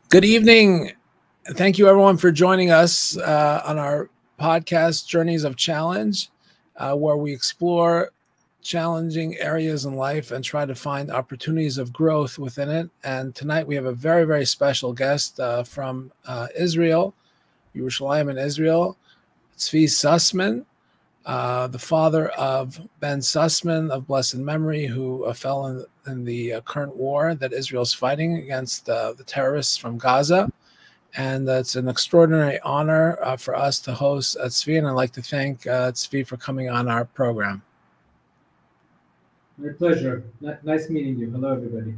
Good evening. Thank you, everyone, for joining us on our podcast, Journeys of Challenge, where we explore challenging areas in life and try to find opportunities of growth within it. And tonight we have a very, very special guest from Israel, Yerushalayim in Israel, Tzvi Zussman, the father of Ben Zussman of blessed memory, who fell in the current war that Israel is fighting against the terrorists from Gaza. And it's an extraordinary honor for us to host Tzvi, and I'd like to thank Tzvi for coming on our program. My pleasure. Nice meeting you. Hello, everybody.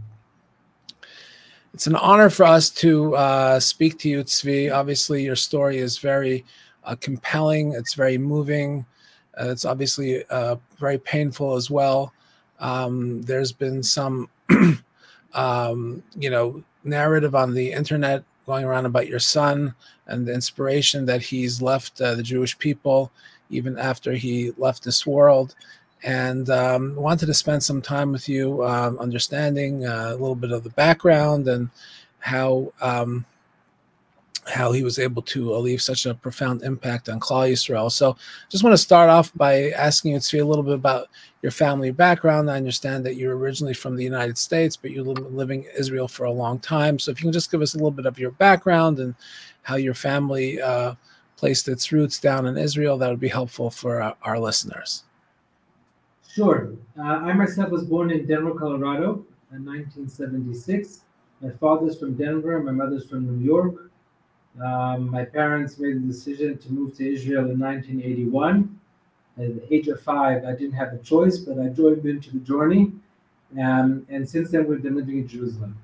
It's an honor for us to speak to you, Tzvi. Obviously, your story is very compelling. It's very moving. It's obviously very painful as well. There's been some, narrative on the internet going around about your son and the inspiration that he's left the Jewish people even after he left this world. And wanted to spend some time with you understanding a little bit of the background and how he was able to leave such a profound impact on Klal Yisrael. So just want to start off by asking you, Tzvi, a little bit about your family background. I understand that you're originally from the United States, but you've been living in Israel for a long time. So if you can just give us a little bit of your background and how your family placed its roots down in Israel, that would be helpful for our listeners. Sure. I myself was born in Denver, Colorado in 1976. My father's from Denver. My mother's from New York. My parents made the decision to move to Israel in 1981. At the age of 5, I didn't have a choice, but I joined into the journey. And since then, we've been living in Jerusalem.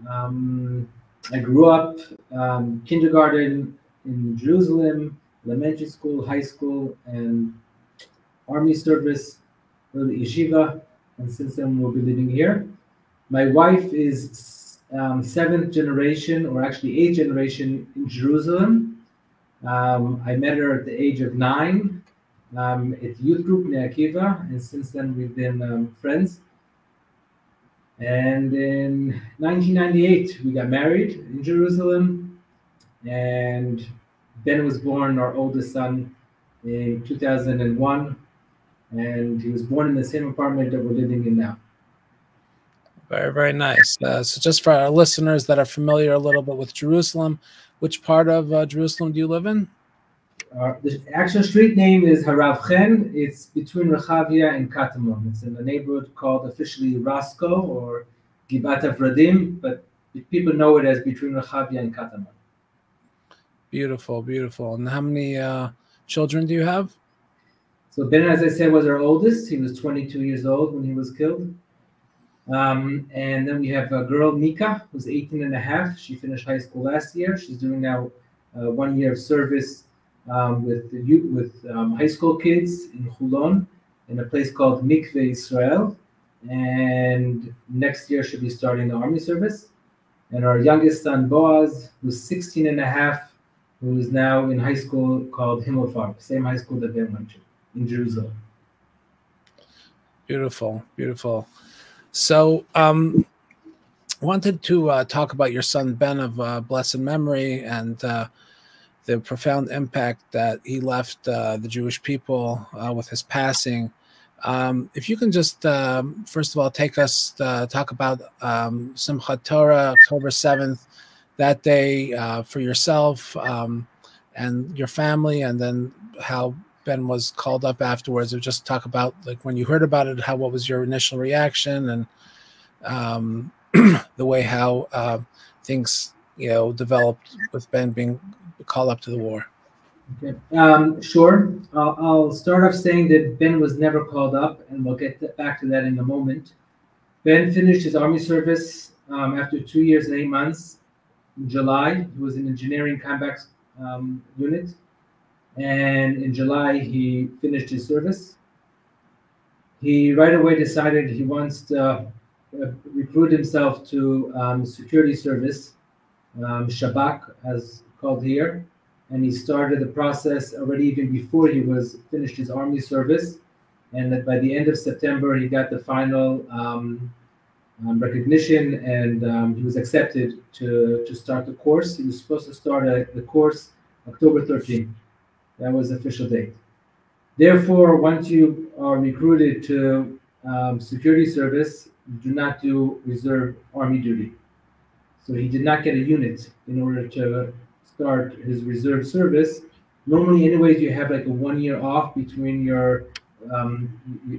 I grew up kindergarten in Jerusalem, elementary school, high school, and army service, the yeshiva, and since then we'll be living here. My wife is 7th generation, or actually 8th generation in Jerusalem. I met her at the age of 9 at the youth group Bnei Akiva, and since then we've been friends. And in 1998 we got married in Jerusalem, and Ben was born, our oldest son, in 2001, and he was born in the same apartment that we're living in now. Very, very nice. So just for our listeners that are familiar a little bit with Jerusalem, which part of Jerusalem do you live in? The actual street name is Harav Chen. It's between Rechavia and Katamon. It's in a neighborhood called officially Roscoe or Gibat Avradim, but people know it as between Rechavia and Katamon. Beautiful, beautiful. And how many children do you have? So Ben, as I said, was our oldest. He was 22 years old when he was killed. And then we have a girl, Mika, who's 18 and a half. She finished high school last year. She's doing now 1 year of service with high school kids in Hulon in a place called Mikveh Israel. And next year she'll be starting the army service. And our youngest son, Boaz, who's 16 and a half, who is now in high school called Himmelfarb, same high school that Ben went to in Jerusalem. Beautiful, beautiful. So wanted to talk about your son, Ben, of blessed memory, and the profound impact that he left the Jewish people with his passing. If you can just, first of all, take us to talk about Simchat Torah, October 7th, that day for yourself and your family, and then how Ben was called up afterwards, or just talk about like when you heard about it, what was your initial reaction, and the way how things developed with Ben being called up to the war. Okay, sure. I'll start off saying that Ben was never called up, and we'll get back to that in a moment. Ben finished his army service after 2 years and 8 months in July. He was in engineering combat unit. And in July, he finished his service. He right away decided he wants to recruit himself to security service, Shabak, as called here. And he started the process already even before he was finished his army service. And that by the end of September, he got the final recognition, and he was accepted to start the course. He was supposed to start the course October 13th. That was the official date. Therefore, once you are recruited to security service, you do not do reserve army duty. So he did not get a unit in order to start his reserve service. Normally, anyways, you have like a 1 year off between your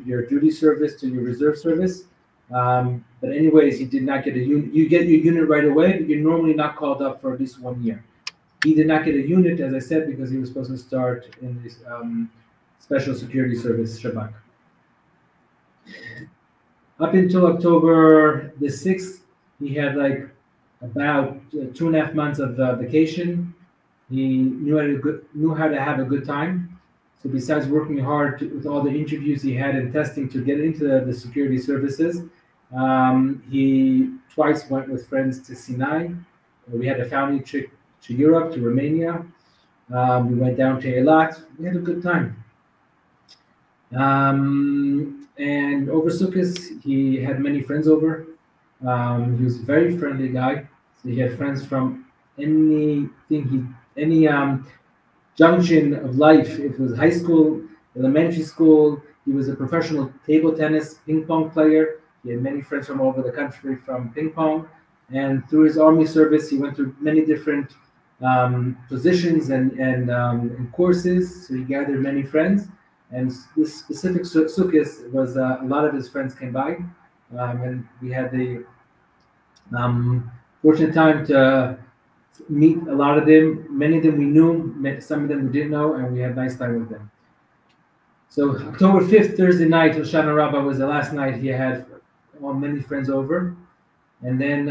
duty service to your reserve service. But anyways, he did not get a unit. You get your unit right away, but you're normally not called up for at least 1 year. He did not get a unit, as I said, because he was supposed to start in this special security service, Shabak. Up until October the 6th, he had like about 2.5 months of vacation. He knew how to have a good time. So besides working hard with all the interviews he had and testing to get into the security services, he twice went with friends to Sinai. We had a family trip to Europe, to Romania. We went down to Eilat. We had a good time. And over Sukkot, he had many friends over. He was a very friendly guy. So he had friends from any junction of life. If it was high school, elementary school, he was a professional table tennis, ping pong player. He had many friends from all over the country from ping pong. And through his army service, he went through many different positions and courses. So he gathered many friends. And this specific Sukkot was a lot of his friends came by. And we had the fortunate time to meet a lot of them. Many of them we knew, some of them we didn't know, and we had a nice time with them. So October 5th, Thursday night, Hoshana Rabbah was the last night he had many friends over. And then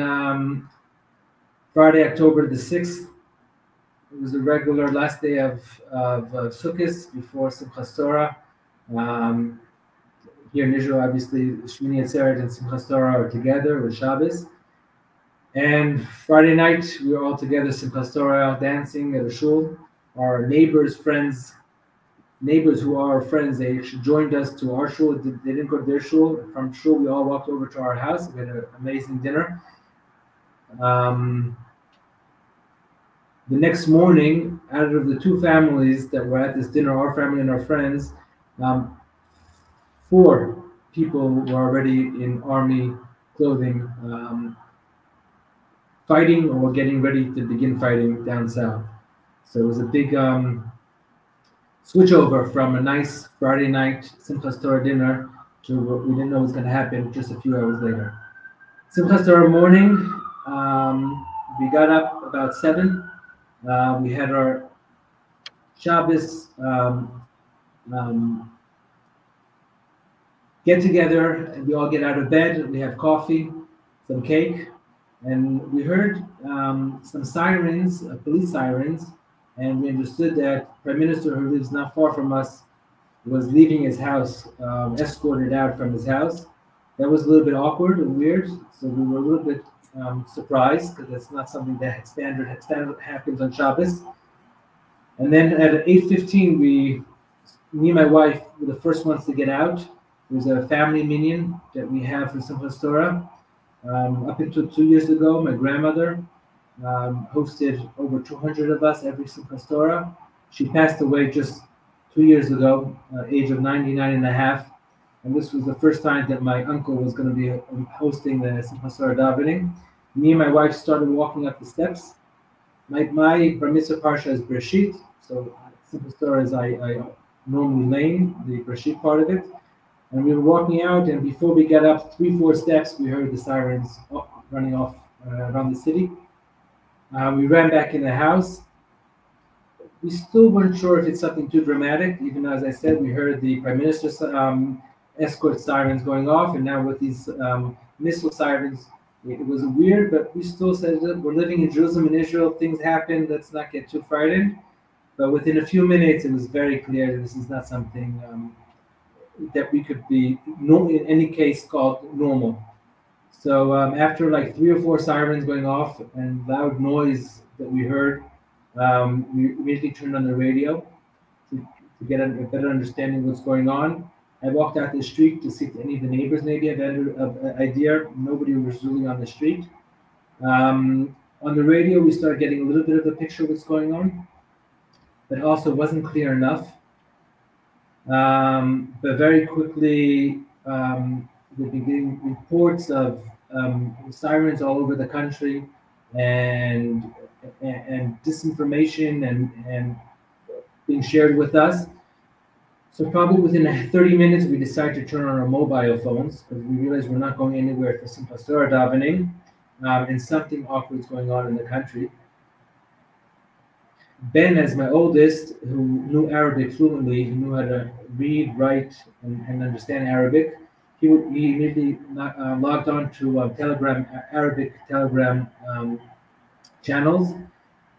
Friday, October the 6th, it was the regular last day of Sukkot before Simchas Torah. Here in Israel, obviously, Shmini Atzeret and Simchas Torah are together with Shabbos. And Friday night, we were all together, Simchas Torah, dancing at a shul. Our neighbors, friends, neighbors who are our friends, they actually joined us to our shul. They didn't go to their shul. From shul, we all walked over to our house. We had an amazing dinner. The next morning, out of the two families that were at this dinner, our family and our friends, 4 people were already in army clothing, fighting or getting ready to begin fighting down south. So it was a big switchover from a nice Friday night Simchas Torah dinner to what we didn't know was going to happen just a few hours later. Simchas Torah morning, we got up about 7. We had our Shabbos get together, and we all get out of bed. We have coffee, some cake, and we heard some sirens, police sirens, and we understood that Prime Minister, who lives not far from us, was leaving his house, escorted out from his house. That was a little bit awkward and weird, so we were a little bit surprised, because that's not something that standard happens on Shabbos. And then at 8:15, me and my wife were the first ones to get out. There's a family minyan that we have for Simchas Torah. Up until 2 years ago, my grandmother hosted over 200 of us every Simchas Torah. She passed away just 2 years ago, age of 99 and a half. And this was the first time that my uncle was going to be hosting the Simchas Torah davening. Me and my wife started walking up the steps. My Bar Mitzvah Parsha is Bereshit, so Simchas Torah is I normally lane, the Bereshit part of it. And we were walking out, and before we got up 3-4 steps, we heard the sirens running off around the city. We ran back in the house. We still weren't sure if it's something too dramatic, even though, as I said, we heard the Prime Minister's escort sirens going off, and now with these missile sirens, it was weird, but we still said that we're living in Jerusalem and Israel, things happen, let's not get too frightened. But within a few minutes, it was very clear that this is not something that we could be, in any case, called normal. So after like 3 or 4 sirens going off and loud noise that we heard, we immediately turned on the radio to get a better understanding of what's going on. I walked out the street to see if any of the neighbors maybe had an idea. Nobody was really on the street. On the radio, we started getting a little bit of a picture of what's going on, but also wasn't clear enough. But very quickly, we've been getting reports of sirens all over the country, and disinformation and being shared with us. So probably within 30 minutes, we decided to turn on our mobile phones because we realized we're not going anywhere for Simchas Torah davening, and something awkward is going on in the country. Ben, as my oldest, who knew Arabic fluently, he knew how to read, write, and understand Arabic. He immediately logged on to Arabic Telegram channels,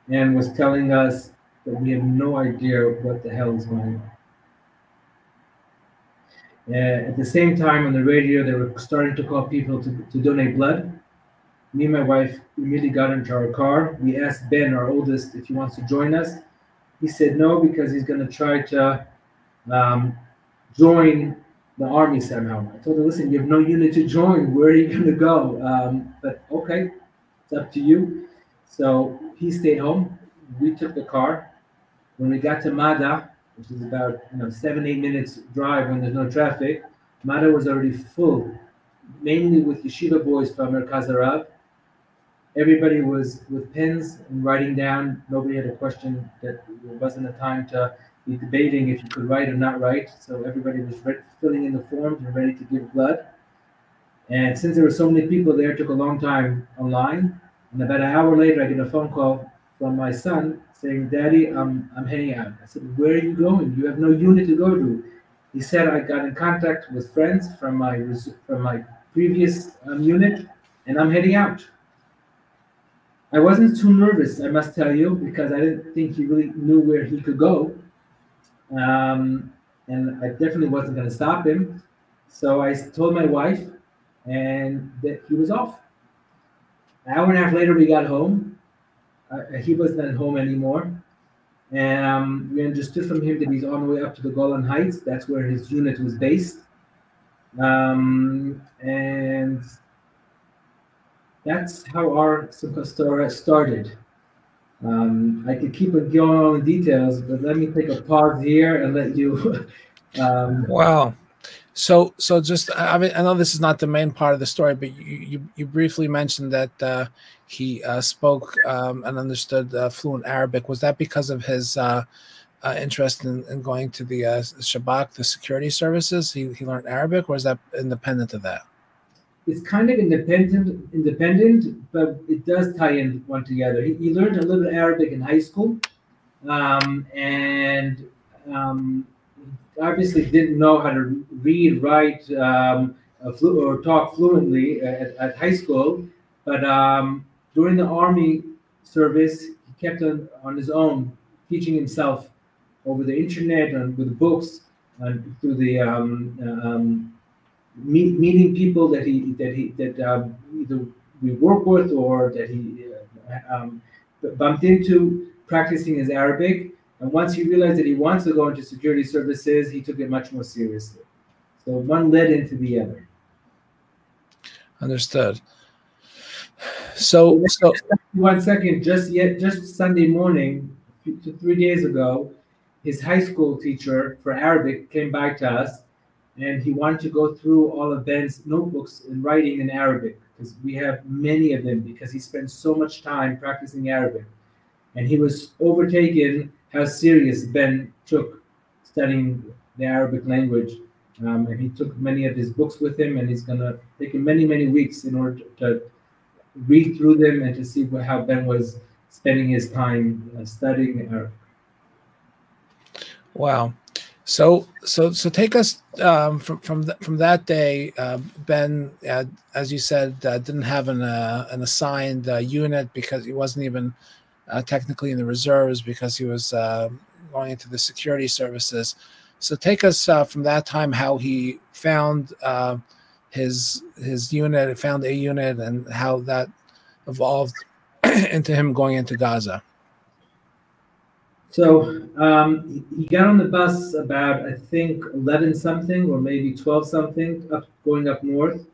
and was telling us that we have no idea what the hell is going on. At the same time, on the radio, they were starting to call people to donate blood. Me and my wife immediately got into our car. We asked Ben, our oldest, if he wants to join us. He said no, because he's going to try to join the army somehow. I told him, listen, you have no unit to join. Where are you going to go? But okay, it's up to you. So he stayed home. We took the car. When we got to Mada, which is about 7-8 minutes drive when there's no traffic, Mada was already full, mainly with yeshiva boys from Merkaz Arav. Everybody was with pens and writing down. Nobody had a question. That there wasn't a time to be debating if you could write or not write. So everybody was filling in the forms and ready to give blood. And since there were so many people there, it took a long time online. And about an hour later, I get a phone call from my son saying, "Daddy, I'm heading out." I said, "Where are you going? You have no unit to go to." He said, "I got in contact with friends from my previous unit, and I'm heading out." I wasn't too nervous, I must tell you, because I didn't think he really knew where he could go. And I definitely wasn't going to stop him. So I told my wife, and that he was off. An hour and a half later, we got home. He wasn't at home anymore. And we understood from him that he's on the way up to the Golan Heights. That's where his unit was based. And that's how our Simchas Torah started. I could keep on going on the details, but let me take a pause here and let you. Wow. So just, I mean, I know this is not the main part of the story, but you briefly mentioned that he spoke and understood fluent Arabic. Was that because of his interest in going to the Shabak, the security services? He learned Arabic, or is that independent of that? It's kind of independent, but it does tie in one together. He learned a little bit of Arabic in high school, and obviously didn't know how to read, write, or talk fluently at high school. But during the army service, he kept on his own, teaching himself over the internet and with books and through the meeting people that either we work with or that he bumped into, practicing his Arabic. And once he realized that he wants to go into security services, he took it much more seriously. So one led into the other. Understood. So 1 second, just Sunday morning, 3 days ago, his high school teacher for Arabic came by to us, and he wanted to go through all of Ben's notebooks and writing in Arabic, because we have many of them, because he spent so much time practicing Arabic. And he was overtaken how serious Ben took studying the Arabic language. And he took many of his books with him, and he's going to take him many, many weeks in order to read through them and to see how Ben was spending his time studying Arabic. Wow. So take us from that day. Ben, as you said, didn't have an assigned unit, because he wasn't even technically in the reserves, because he was going into the security services. So take us from that time, how he found his unit, found a unit, and how that evolved into him going into Gaza. So he got on the bus about, I think, 11 something or maybe 12 something, going up north.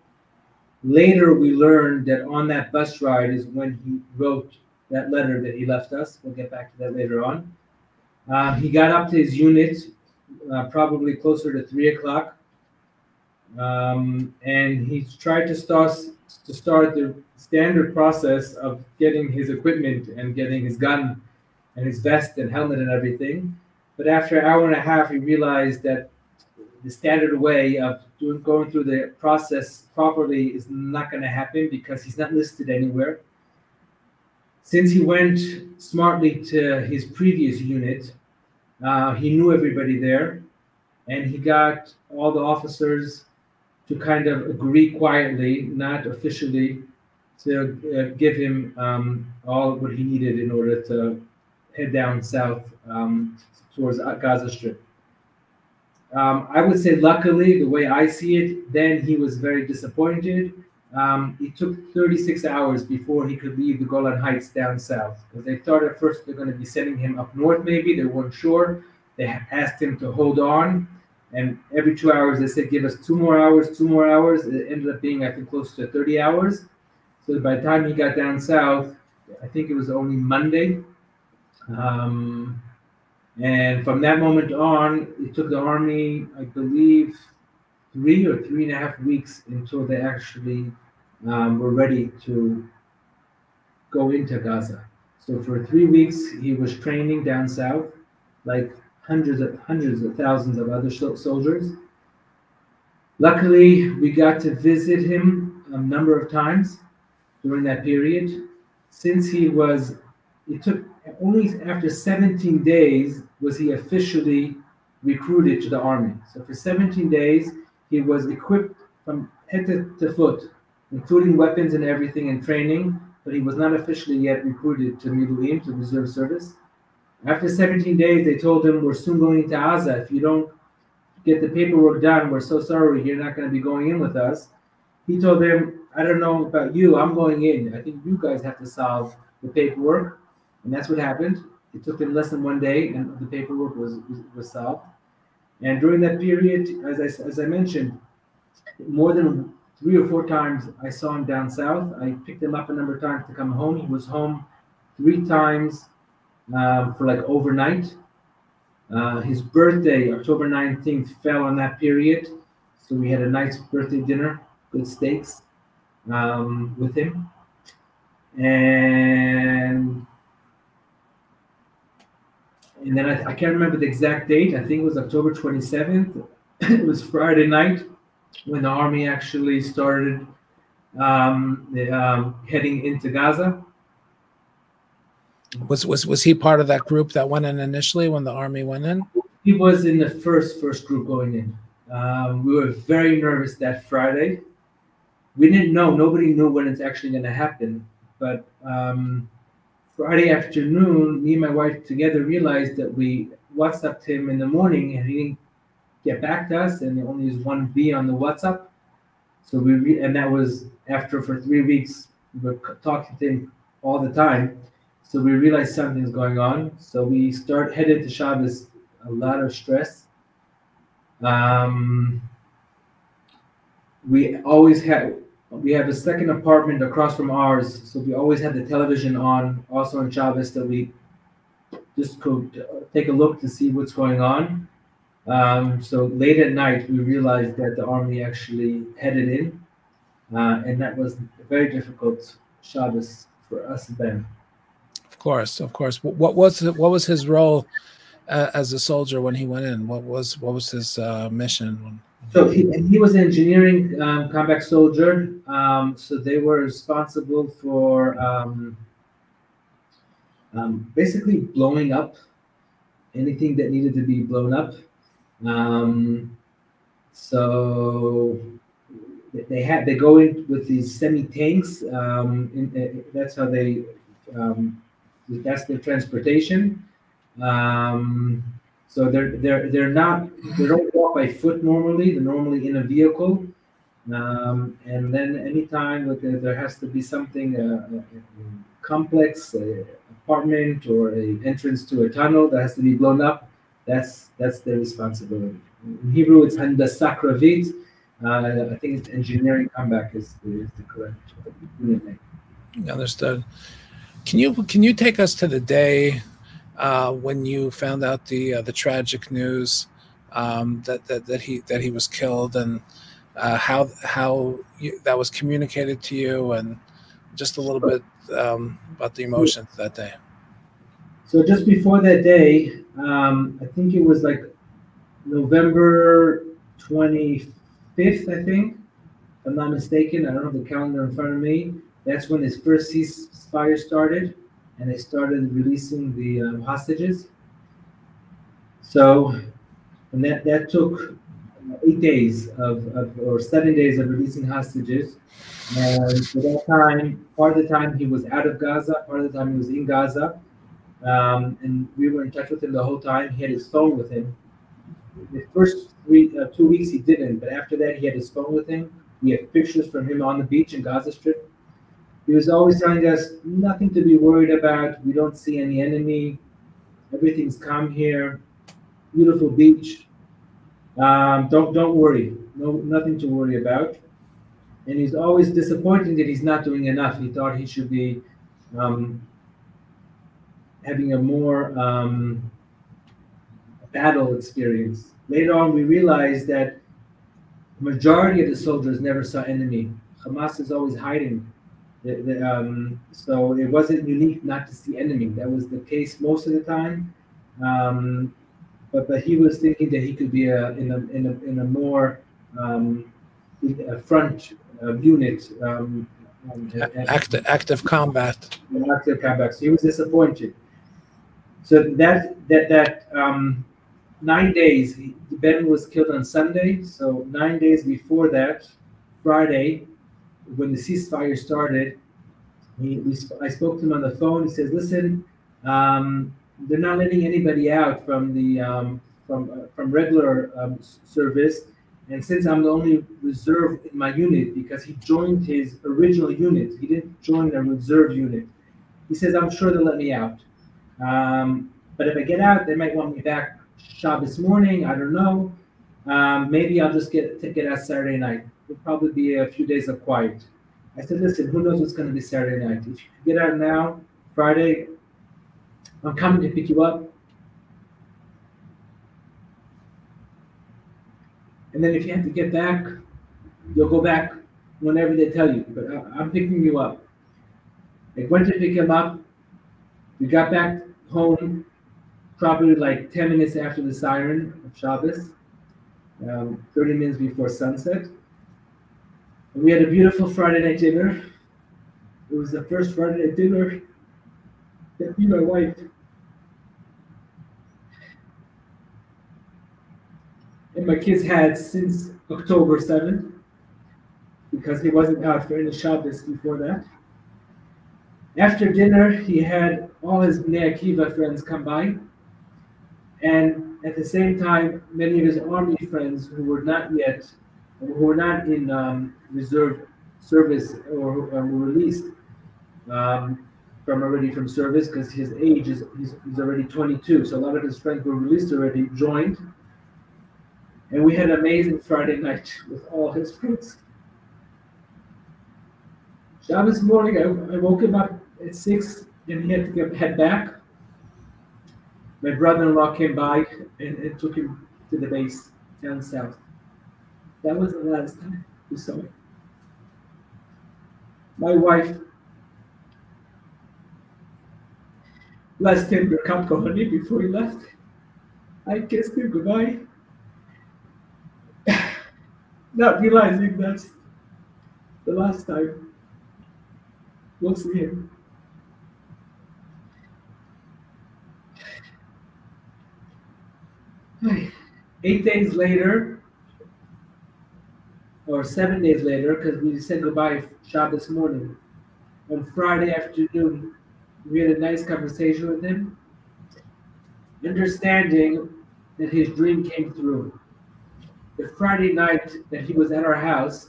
Later, we learned that on that bus ride is when he wrote that letter that he left us. We'll get back to that later on. He got up to his unit probably closer to 3 o'clock. And he tried to start the standard process of getting his equipment and getting his gun and his vest and helmet and everything. But after an hour and a half, he realized that the standard way of going through the process properly is not going to happen because he's not listed anywhere. Since he went smartly to his previous unit, he knew everybody there, and he got all the officers to kind of agree quietly, not officially, to give him all what he needed in order to head down south towards Gaza Strip. I would say, luckily, the way I see it, then he was very disappointed. It took 36 hours before he could leave the Golan Heights down south, because they thought at first they're going to be sending him up north maybe. They weren't sure. They asked him to hold on, and every 2 hours they said, give us 2 more hours, 2 more hours. It ended up being, I think, close to 30 hours. So by the time he got down south, I think it was only Monday. And from that moment on, it took the army, I believe, 3 or 3.5 weeks until they actually were ready to go into Gaza. So for 3 weeks, he was training down south, like hundreds of thousands of other soldiers. Luckily, we got to visit him a number of times during that period. Since it took only after 17 days was he officially recruited to the army. So for 17 days, he was equipped from head to foot, including weapons and everything and training, but he was not officially yet recruited to Miluim, to reserve service. After 17 days, they told him, we're soon going into Gaza. If you don't get the paperwork done, we're so sorry, you're not going to be going in with us. He told them, I don't know about you, I'm going in. I think you guys have to solve the paperwork. And that's what happened. It took them less than 1 day, and the paperwork was solved. And during that period, as I mentioned, more than 3 or 4 times I saw him down south. I picked him up a number of times to come home. He was home 3 times for like overnight. His birthday, October 19th, fell on that period. So we had a nice birthday dinner, good steaks with him. And then I can't remember the exact date. I think it was October 27th. It was Friday night when the army actually started heading into Gaza. Was he part of that group that went in initially when the army went in? He was in the first group going in. We were very nervous that Friday. We didn't know. Nobody knew when it's actually going to happen. But Friday afternoon, me and my wife together realized that we WhatsApped him in the morning and he didn't get back to us, and there only was 1 V on the WhatsApp. So and that was after for 3 weeks we were talking to him all the time. So we realized something's going on. So we headed to Shabbos, a lot of stress. We have a second apartment across from ours, so we always had the television on, also on Shabbos, that we just could take a look to see what's going on. So late at night, we realized that the army actually headed in, and that was a very difficult Shabbos for us then. Of course. What was his role as a soldier when he went in? What was his mission? So he was an engineering combat soldier. So they were responsible for basically blowing up anything that needed to be blown up. So they go in with these semi-tanks. That's how that's their transportation. So they don't walk by foot normally. They're normally in a vehicle, and then anytime there has to be something complex, a apartment or an entrance to a tunnel that has to be blown up, that's their responsibility. In Hebrew, it's handasa kravit. I think it's engineering comeback is the correct unit name. Understood. Can you take us to the day when you found out the tragic news that he was killed, and how that was communicated to you, and just a little bit about the emotions that day? So just before that day, I think it was like November 25th, I think, if I'm not mistaken. I don't have the calendar in front of me. That's when his first ceasefire started, and they started releasing the hostages. So, and that took 8 days or 7 days of releasing hostages. And for that time, part of the time he was out of Gaza, part of the time he was in Gaza. And we were in touch with him the whole time. He had his phone with him. The first 2 weeks he didn't, but after that he had his phone with him. We have pictures from him on the beach in Gaza Strip. He was always telling us nothing to be worried about. We don't see any enemy. Everything's calm here. Beautiful beach. Don't worry. Nothing to worry about. And he's always disappointed that he's not doing enough. He thought he should be having a more battle experience. Later on, we realized that the majority of the soldiers never saw enemy. Hamas is always hiding. So it wasn't unique not to see enemy. That was the case most of the time. But he was thinking that he could be in a more front unit. Active combat. Active combat. So he was disappointed. So that 9 days, Ben was killed on Sunday. So 9 days before that, Friday, when the ceasefire started, I spoke to him on the phone. He says, "Listen, they're not letting anybody out from the from regular service, and since I'm the only reserve in my unit, because he joined his original unit, he didn't join a reserve unit. He says, I'm sure they'll let me out. But if I get out, they might want me back Shabbos morning. I don't know. Maybe I'll just get out Saturday night. It'll probably be a few days of quiet." I said, "Listen, who knows what's going to be Saturday night? If you get out now, Friday, I'm coming to pick you up. And then if you have to get back, you'll go back whenever they tell you. But I'm picking you up." I went to pick him up. We got back home probably like 10 minutes after the siren of Shabbos, 30 minutes before sunset. And we had a beautiful Friday night dinner. It was the first Friday night dinner that me and my wife and my kids had since October 7th, because he wasn't out for any Shabbos before that. After dinner, he had all his Bnei Akiva friends come by, and at the same time, many of his army friends who were not in reserve service or were released from service, because his age is he's already 22. So a lot of his friends were released already, joined. And we had an amazing Friday night with all his friends. Shabbos morning, I woke him up at 6, and he had to head back. My brother-in-law came by and took him to the base down south. That was the last time we saw him. My wife blessed him with Birkat Kohani before he left. I kissed him goodbye, not realizing that's the last time we'll see him. Eight days later, or 7 days later, because we said goodbye Shabbos morning, on Friday afternoon, we had a nice conversation with him, understanding that his dream came through. The Friday night that he was at our house,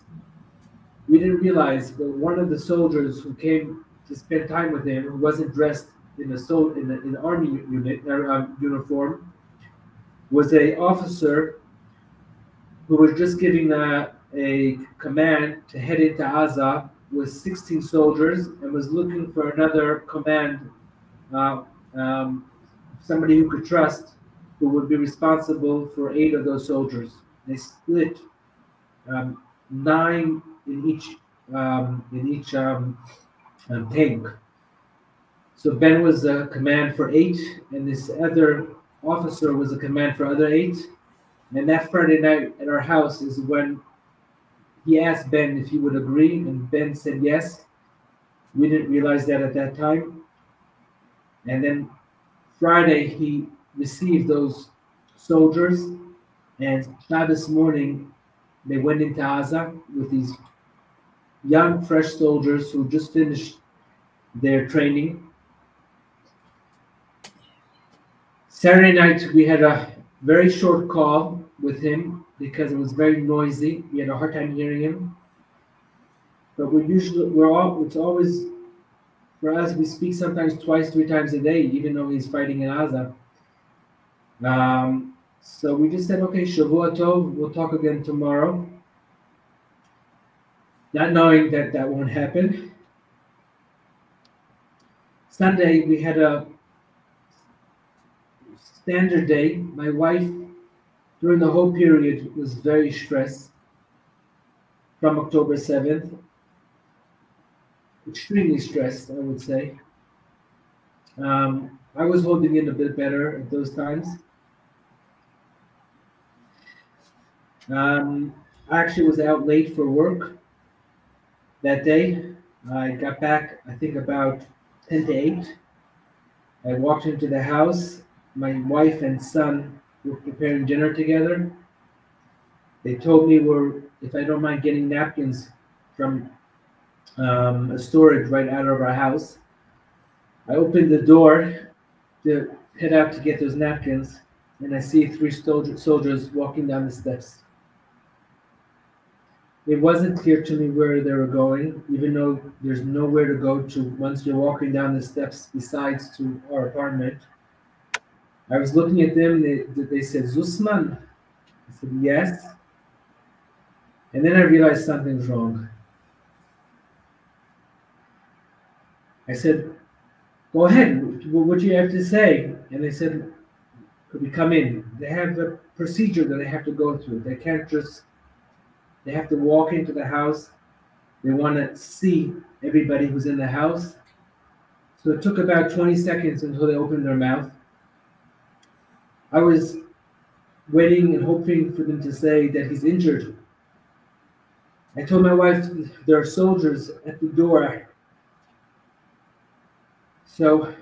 we didn't realize, but one of the soldiers who came to spend time with him, who wasn't dressed in an army unit uniform was a officer who was just giving a command to head into Gaza with 16 soldiers and was looking for another command, uh, um, somebody who could trust, who would be responsible for 8 of those soldiers. They split 9 in each tank. So Ben was a command for 8, and this other officer was a command for other 8. And that Friday night at our house is when he asked Ben if he would agree, and Ben said yes. We didn't realize that at that time. And then Friday he received those soldiers, and Shabbos morning they went into Gaza with these young, fresh soldiers who just finished their training. Saturday night we had a very short call with him because it was very noisy. We had a hard time hearing him. But it's always, for us, we speak sometimes 2, 3 times a day, even though he's fighting in Gaza. So we just said, okay, Shavua Tov, we'll talk again tomorrow. Not knowing that that won't happen. Sunday, we had a standard day. My wife, during the whole period, was very stressed from October 7th. Extremely stressed, I would say. I was holding in a bit better at those times. I actually was out late for work that day. I got back, I think, about 10 to 8. I walked into the house. My wife and son were preparing dinner together. They told me if I don't mind getting napkins from a storage right out of our house. I opened the door to head out to get those napkins, and I see 3 soldiers walking down the steps. It wasn't clear to me where they were going, even though there's nowhere to go to once you're walking down the steps besides to our apartment. I was looking at them, they said, Zussman? I said, yes. And then I realized something's wrong. I said, go ahead, what do you have to say? And they said, could we come in? They have a procedure that they have to go through. They can't just, they have to walk into the house. They want to see everybody who's in the house. So it took about 20 seconds until they opened their mouth. I was waiting and hoping for them to say that he's injured. I told my wife there are soldiers at the door. So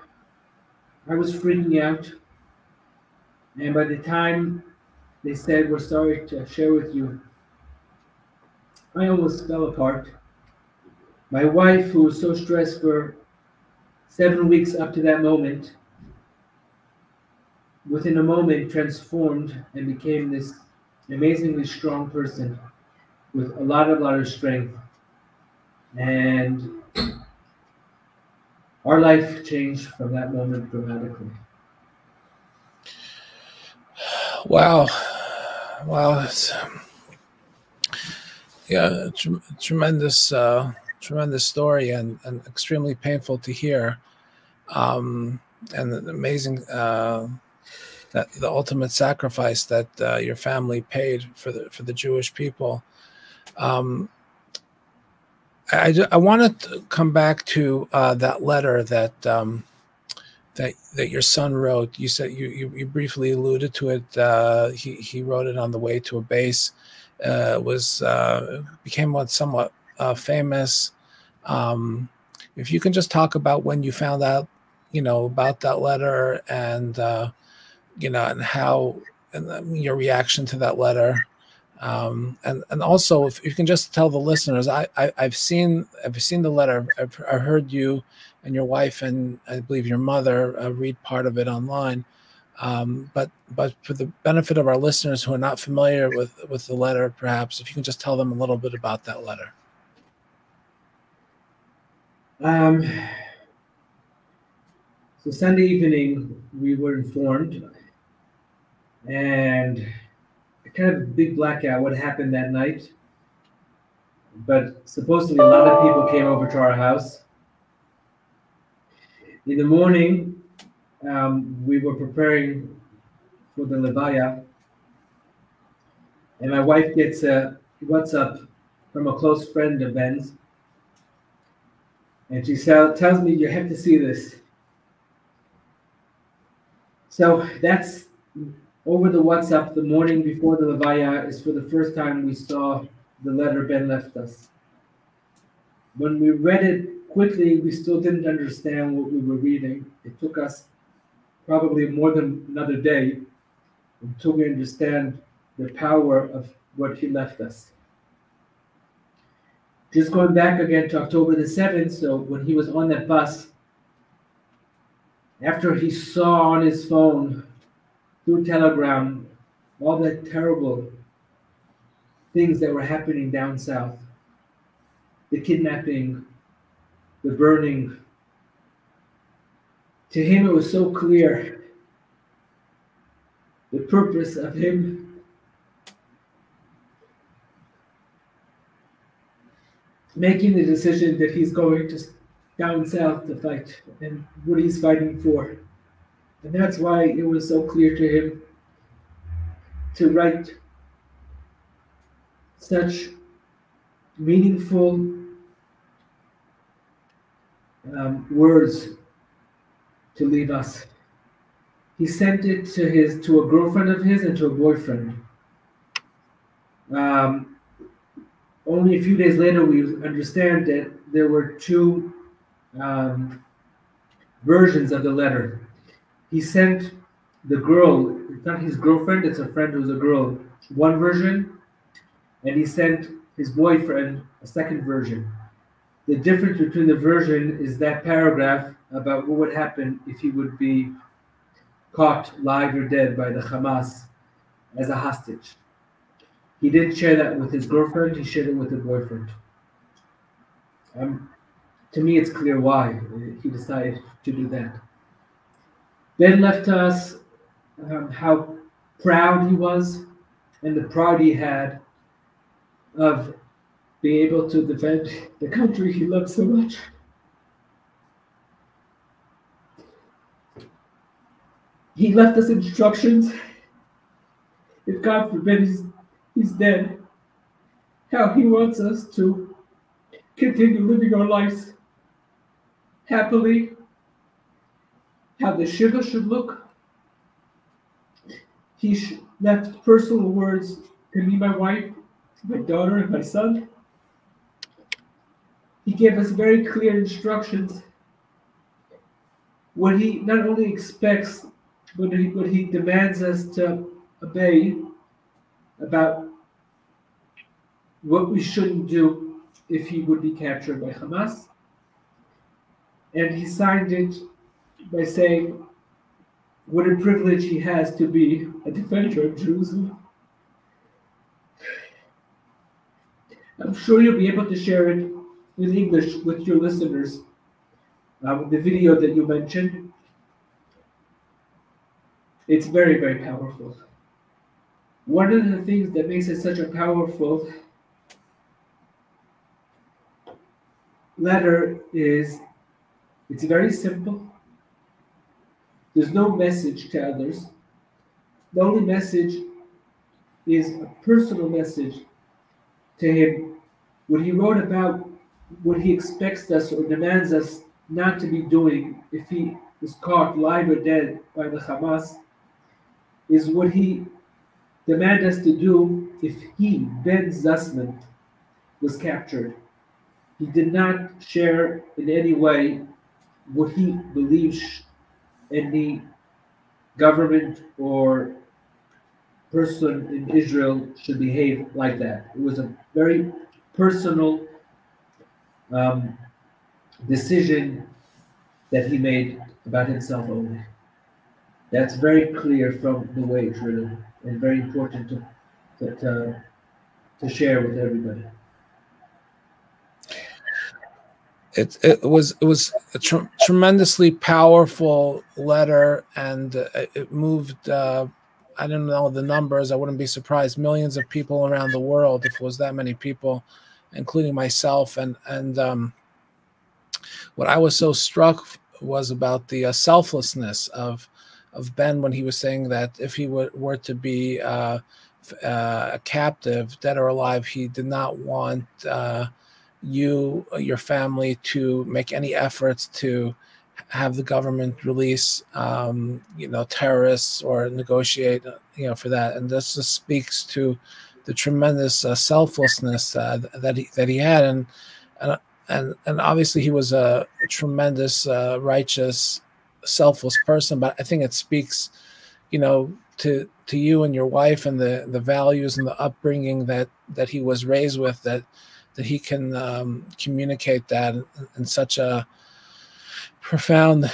I was freaking out. And by the time they said, we're sorry to share with you, I almost fell apart. My wife, who was so stressed for 7 weeks up to that moment, within a moment transformed and became this amazingly strong person with a lot of strength. And our life changed from that moment dramatically. Wow. It's, tremendous story and extremely painful to hear. And amazing that the ultimate sacrifice that your family paid for the Jewish people. I want to come back to that letter that your son wrote. You said you briefly alluded to it. He wrote it on the way to a base. Became somewhat famous. If you can just talk about when you found out, about that letter and and how and your reaction to that letter. And also, if you can just tell the listeners, I've seen the letter. I've heard you and your wife and I believe your mother read part of it online. But for the benefit of our listeners who are not familiar with the letter, perhaps if you can just tell them a little bit about that letter. So Sunday evening, we were informed, and kind of a big blackout what happened that night. But supposedly a lot of people came over to our house. In the morning, we were preparing for the Levaya, and my wife gets a WhatsApp from a close friend of Ben's, and she tells me, "You have to see this." So that's over the WhatsApp. The morning before the Levaya is for the first time we saw the letter Ben left us. When we read it quickly, we still didn't understand what we were reading. It took us probably more than another day until we understand the power of what he left us. Just going back again to October the 7th, so when he was on that bus, after he saw on his phone through Telegram all the terrible things that were happening down south, the kidnapping, the burning, to him it was so clear the purpose of him making the decision that he's going to down south to fight and what he's fighting for. And that's why it was so clear to him to write such meaningful words to leave us. He sent it to a girlfriend of his and to a boyfriend. Only a few days later, we understand that there were two versions of the letter. He sent the girl, it's not his girlfriend, it's a friend who's a girl, one version, and he sent his boyfriend a second version. The difference between the version is that paragraph about what would happen if he would be caught live or dead by the Hamas as a hostage. He didn't share that with his girlfriend, he shared it with his boyfriend. To me, it's clear why he decided to do that. Ben left us how proud he was and the pride he had of being able to defend the country he loved so much. He left us instructions, if God forbid he's dead, how he wants us to continue living our lives happily, how the Shiva should look. He left personal words to me, my wife, my daughter, and my son. He gave us very clear instructions. What he not only expects, but what he demands us to obey about what we shouldn't do if he would be captured by Hamas. And he signed it by saying what a privilege he has to be a defender of Jerusalem. I'm sure you'll be able to share it in English with your listeners, with the video that you mentioned. It's very, very powerful. One of the things that makes it such a powerful letter is it's very simple. There's no message to others. The only message is a personal message to him. What he wrote about what he expects us or demands us not to be doing if he is caught live or dead by the Hamas is what he demands us to do if he, Ben Zussman, was captured. He did not share in any way what he believes any government or person in Israel should behave like that. It was a very personal decision that he made about himself only. That's very clear from the way it's written and very important to share with everybody. it was a tremendously powerful letter, and it moved. I don't know the numbers. I wouldn't be surprised. Millions of people around the world, if it was that many people, including myself. And what I was so struck was about the selflessness of Ben when he was saying that if he were to be a captive, dead or alive, he did not want your family to make any efforts to have the government release, terrorists or negotiate, for that. And this just speaks to the tremendous selflessness that he had, and obviously he was a tremendous, righteous, selfless person. But I think it speaks, to you and your wife and the values and the upbringing that he was raised with, that he can communicate that in such a profound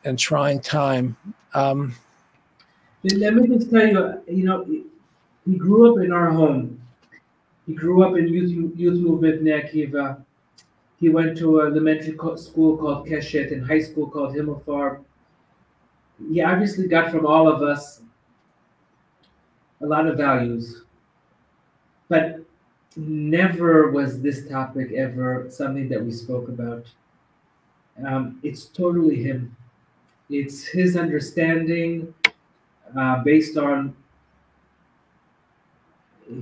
and trying time. Let me just tell you, he grew up in our home. He grew up in youth movement Bnei Akiva. He went to an elementary school called Keshet and high school called Himmelfarb. He obviously got from all of us a lot of values, but never was this topic ever something that we spoke about. It's totally him. It's his understanding based on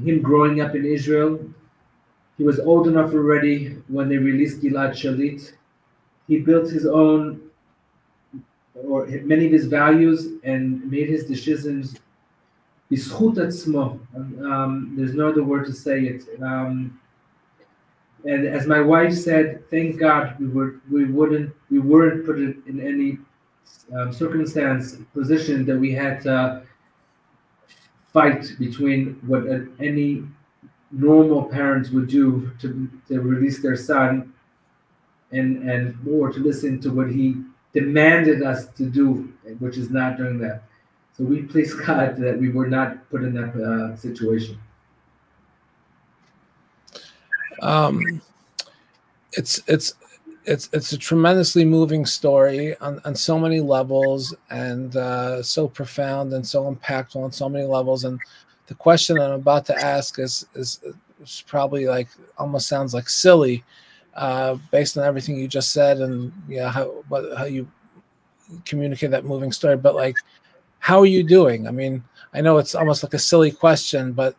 him growing up in Israel. He was old enough already when they released Gilad Shalit. He built his own, or many of his values, and made his decisions. B'zchut atzmo. There's no other word to say it. And as my wife said, thank God we weren't put in any circumstance, position that we had to fight between what any normal parents would do to release their son, and more to listen to what he demanded us to do, which is not doing that. So we please God that we were not put in that situation. It's a tremendously moving story on so many levels, and so profound and so impactful on so many levels. And the question I'm about to ask is probably almost sounds like silly, based on everything you just said, and how you communicate that moving story. But how are you doing? I mean, I know it's almost like a silly question, but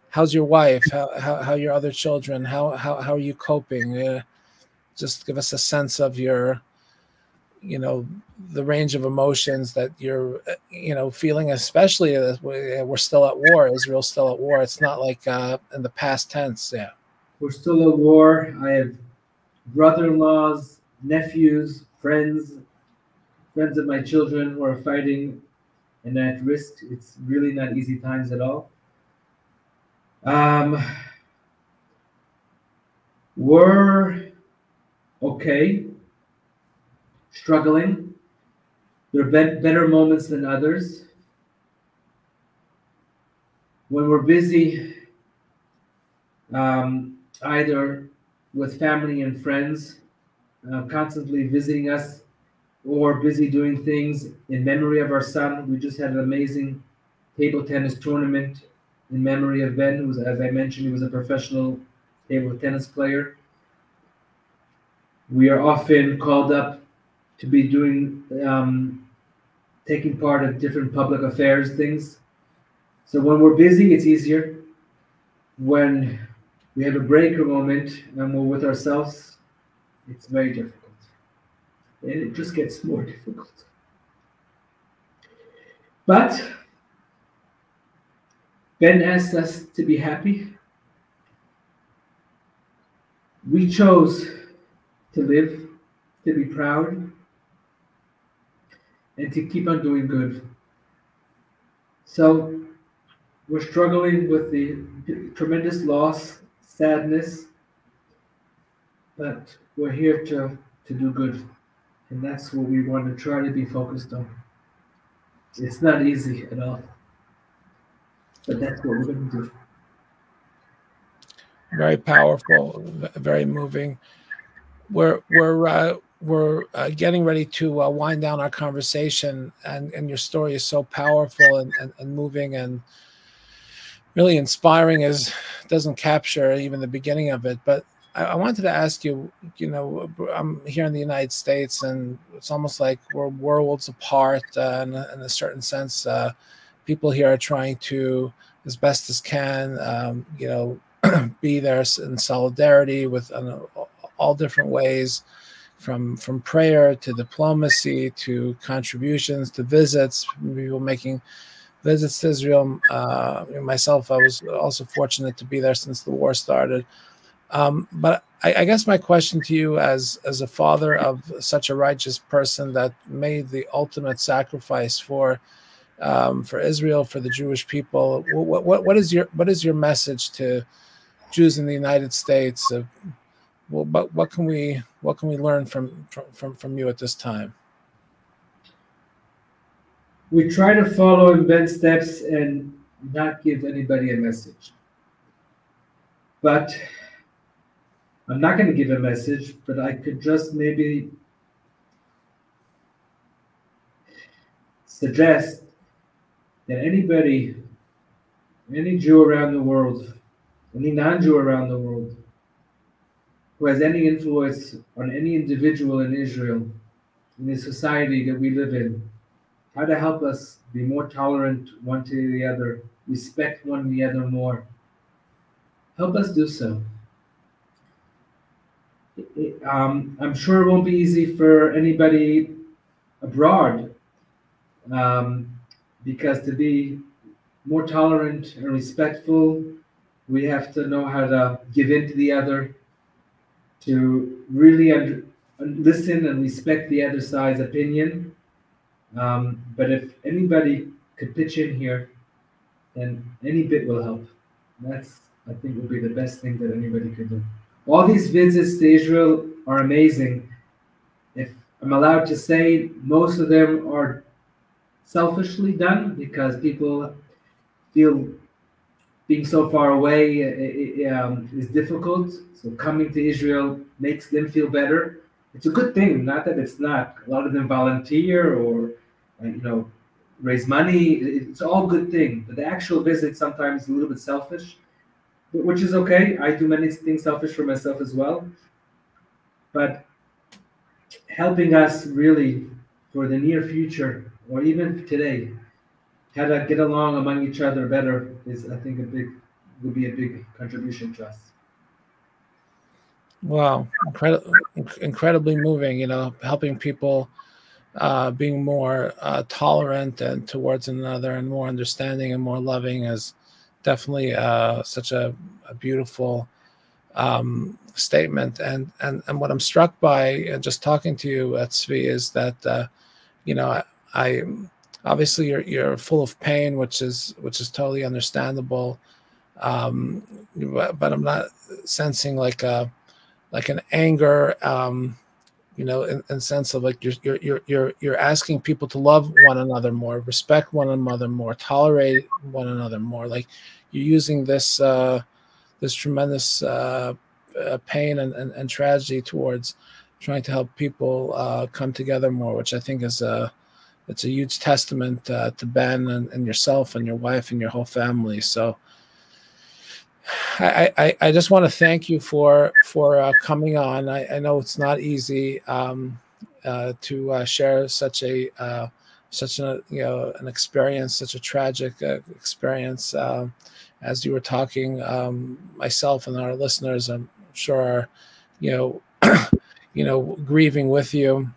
how's your wife? How are your other children? How are you coping? Just give us a sense of your, the range of emotions that you're, feeling, especially as we're still at war. Israel's still at war. It's not like in the past tense. Yeah. We're still at war. I have brother-in-laws, nephews, friends of my children who are fighting and at risk. It's really not easy times at all. We're okay, struggling. There are better moments than others. When we're busy, either with family and friends, constantly visiting us, or busy doing things in memory of our son. We just had an amazing table tennis tournament in memory of Ben, who was, as I mentioned, he was a professional table tennis player. We are often called up to be doing, taking part of different public affairs things. So when we're busy, it's easier. When we have a break or moment and we're with ourselves, it's very difficult. And it just gets more difficult. But Ben asked us to be happy. We chose to live, to be proud, and to keep on doing good. So we're struggling with the tremendous loss, sadness, but we're here to do good. And that's what we want to try to be focused on. It's not easy at all, but that's what we're going to do. Very powerful, very moving. we're getting ready to wind down our conversation, and your story is so powerful and moving and really inspiring, as doesn't capture even the beginning of it. But I wanted to ask you, I'm here in the United States, and it's almost like we're worlds apart in a certain sense. People here are trying to, as best as can, be there in solidarity with all different ways, from prayer to diplomacy to contributions to visits, people making visits to Israel. Myself, I was also fortunate to be there since the war started. But I guess my question to you, as a father of such a righteous person that made the ultimate sacrifice for Israel, for the Jewish people, what is your message to Jews in the United States? But what can we learn from you at this time? We try to follow in Ben's steps and not give anybody a message. But I'm not going to give a message, but I could just maybe suggest that anybody, any Jew around the world, any non-Jew around the world, who has any influence on any individual in Israel, in the society that we live in, how to help us be more tolerant one to the other, respect one the other more. Help us do so. I'm sure it won't be easy for anybody abroad, because to be more tolerant and respectful, we have to know how to give in to the other, to really listen and respect the other side's opinion. But if anybody could pitch in here, then any bit will help. That's, I think, will be the best thing that anybody could do. All these visits to Israel are amazing. If I'm allowed to say, most of them are selfishly done because people feel being so far away is difficult. So coming to Israel makes them feel better. It's a good thing, not that it's not. A lot of them volunteer or, raise money. It's all good thing. But the actual visit sometimes is a little bit selfish, which is okay. I do many things selfish for myself as well. But helping us really for the near future, or even today, how to get along among each other better is, I think, would be a big contribution to us. Wow, incredibly moving. Helping people, being more tolerant and towards another, and more understanding and more loving is definitely such a beautiful statement. And what I'm struck by just talking to you, Tzvi, is that I obviously you're full of pain, which is totally understandable. But I'm not sensing like an anger, in sense of like you're asking people to love one another more, respect one another more, tolerate one another more. Like you're using this tremendous pain and tragedy towards trying to help people come together more, which I think is it's a huge testament to Ben and yourself and your wife and your whole family. So I just want to thank you for coming on. I know it's not easy to share such an experience, such a tragic experience. As you were talking, myself and our listeners, I'm sure are grieving with you,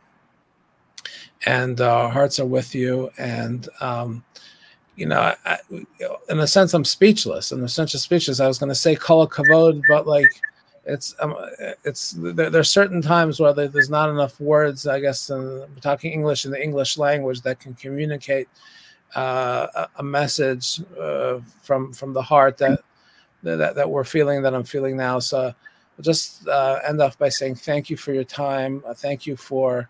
and our hearts are with you. And in a sense, I'm speechless. In a sense, of speechless. I was going to say kol kavod, but like there are certain times where there's not enough words, I guess, we're talking English in the English language, that can communicate a message from the heart that we're feeling, that I'm feeling now. So I'll just end off by saying thank you for your time. Thank you for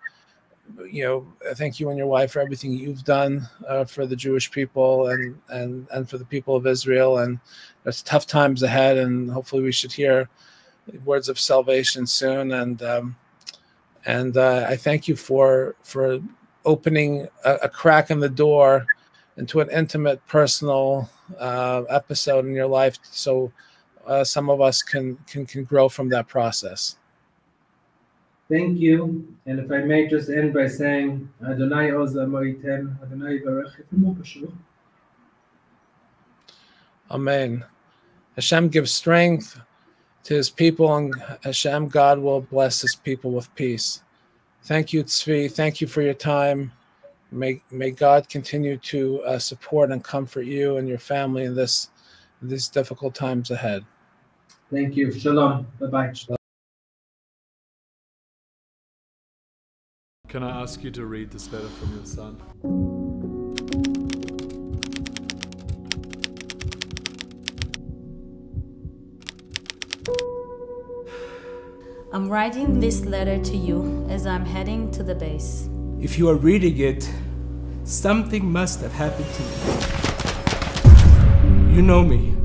thank you and your wife for everything you've done for the Jewish people and for the people of Israel. And there's tough times ahead, and hopefully we should hear words of salvation soon. And And I thank you for opening a crack in the door into an intimate, personal episode in your life, so some of us can grow from that process. Thank you. And if I may just end by saying, Adonai Oza Moiten, Adonai Barech et. Amen. Hashem gives strength to his people, and Hashem, God, will bless his people with peace. Thank you, Tzvi. Thank you for your time. May God continue to support and comfort you and your family in these difficult times ahead. Thank you. Shalom. Bye-bye. Shalom. Can I ask you to read this letter from your son? I'm writing this letter to you as I'm heading to the base. If you are reading it, something must have happened to me. You know me.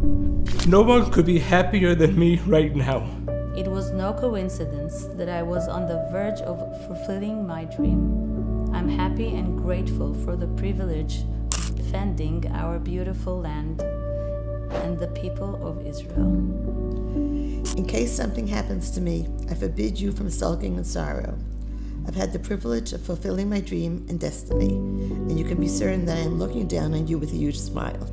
No one could be happier than me right now. It was no coincidence that I was on the verge of fulfilling my dream. I'm happy and grateful for the privilege of defending our beautiful land and the people of Israel. In case something happens to me, I forbid you from sulking in sorrow. I've had the privilege of fulfilling my dream and destiny, and you can be certain that I am looking down on you with a huge smile.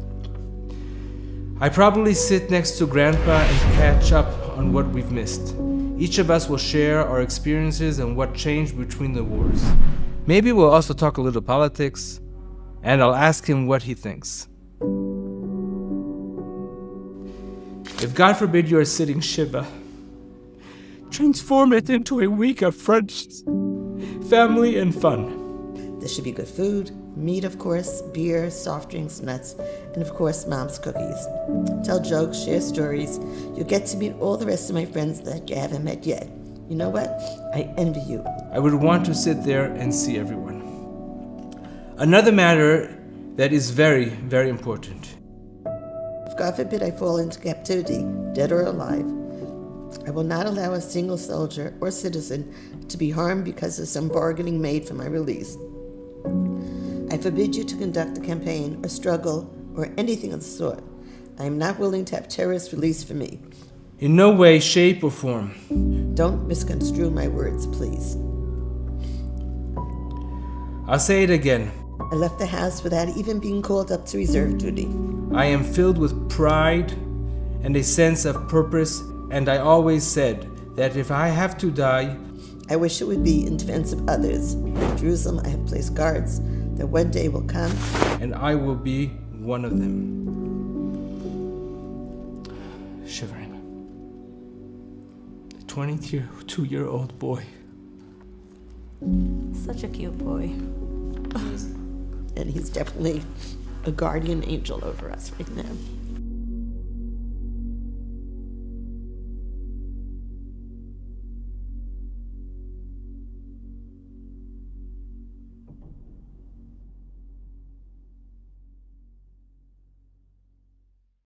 I probably sit next to Grandpa and catch up on what we've missed. Each of us will share our experiences and what changed between the wars. Maybe we'll also talk a little politics, and I'll ask him what he thinks. If God forbid you are sitting Shiva, transform it into a week of friendships, family, and fun. There should be good food, meat of course, beer, soft drinks, nuts, and of course Mom's cookies. Tell jokes, share stories. You'll get to meet all the rest of my friends that you haven't met yet. You know what? I envy you. I would want to sit there and see everyone. Another matter that is very, very important. If God forbid I fall into captivity, dead or alive, I will not allow a single soldier or citizen to be harmed because of some bargaining made for my release. I forbid you to conduct a campaign or struggle or anything of the sort. I am not willing to have terrorists released for me. In no way, shape, or form. Don't misconstrue my words, please. I'll say it again. I left the house without even being called up to reserve duty. I am filled with pride and a sense of purpose, and I always said that if I have to die, I wish it would be in defense of others. In Jerusalem, I have placed guards that one day will come, and I will be one of them. Shivering. A 22-year-old boy. Such a cute boy. And he's definitely a guardian angel over us right now.